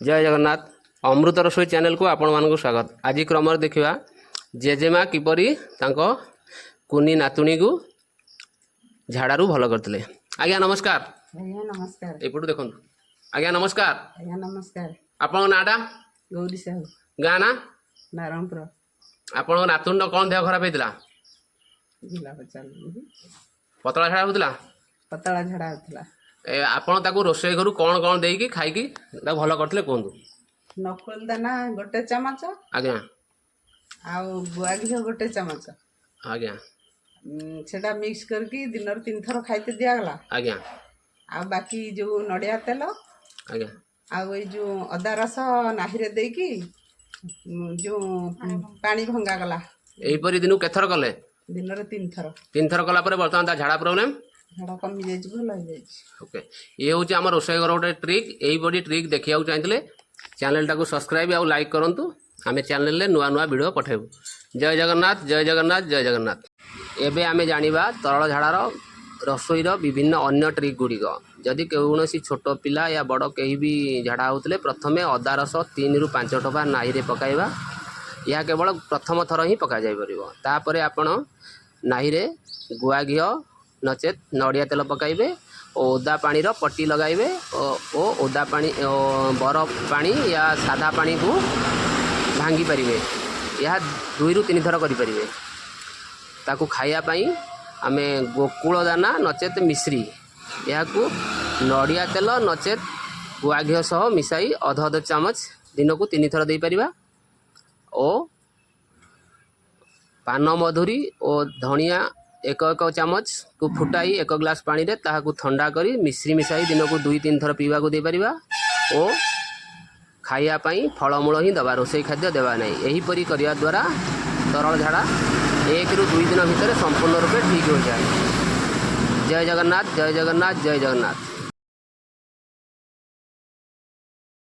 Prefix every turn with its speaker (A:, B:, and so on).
A: जय जगन्नाथ। अमृत रसोई चैनल को आपण मानक स्वागत। आज क्रम देखा जेजेमा किपरी तांको कुनी नातुणी को झाड़ारू भल करते। आज्ञा नमस्कार।
B: आज्ञा नमस्कार।
A: एपटू देखो आज्ञा नमस्कार।
B: आज्ञा नमस्कार।
A: आपण नाटा
B: गौरी साहू
A: गाँ ना
B: नारायणपुर।
A: आपण नातुणी कौन देह खराब होता?
B: जिला पचार
A: पतला झाड़ा होता।
B: पतला झड़ा होता।
A: आपण ताको रोषेई घर कौन कौन देकी खाई भल करते कहतु?
B: नकुल दाना गोटे चामच।
A: आज्ञा
B: आउ गुआ घी गोटे चामच।
A: आज्ञा
B: सेटा मिक्स करके दिन 3 थर खाइते दियागला।
A: आज्ञा
B: आ बाकी जो नड़िया तेल
A: आज्ञा
B: आउ ये जो अदा रस नाहिरे देकी जो पानी भंगा गला।
A: एहीपरी दिन केथर कले?
B: दिन 3 थर।
A: 3 थर कला बर्तमान ता झाड़ा प्रोब्लेम
B: झाड़ा कमी जाइए भल हो जाए।
A: ओके ये हूँ आम रोषेई घर गोटे ट्रिक। यही ट्रिक देखा चाहिए चैनल टाको सब्सक्राइब आउ लाइक करूँ। आम चैनल रे नुआ नुआ वीडियो पठेबू। जय जगन्नाथ जय जगन्नाथ जय जगन्नाथ। एबे आमे जानिबा तरल झाड़ार रसोईर विभिन्न अन्य ट्रिक गुड़िक। जदि कौन छोट पिला या बड़ कहीं भी झाड़ा होते प्रथमे अदा रस 3 ରୁ 5 टोपा नाई पकाइबा। यह केवल प्रथम थर ही पका जाई परिबो। तापरे आपण नाई रे गुआ घी नचेत नड़िया तेल पकाइबे और ओदा पानी पट्टी लगाइबे और ओदा पानी बरफ पानी या सादा पानी को भांगी पारिबे। यह 2 ରୁ 3 थर करि परिबे। ताकू खाइया पई आमे गोकुल दाना नचेत मिश्री या नड़िया तेल नचेत गुआ घी सह मिसाई अध चामच दिन को 3 थर दे परिबा। और पान मधुरी और धनिया 1 चामच को फुटाई 1 ग्लास पानी रे ताहाकू ठंडा करी मिश्री मिसाई दिन को 2-3 थर पीवा को दे परिबा। और खाइया पई फलमूल ही दबा रोषेई खाद्य देवा नहीं। एहीपरी करिया द्वारा तरल झाड़ा 1 ରୁ 2 दिन भितर संपूर्ण रूपे ठीक हो जाए। जय जगन्नाथ जय जगन्नाथ जय जगन्नाथ।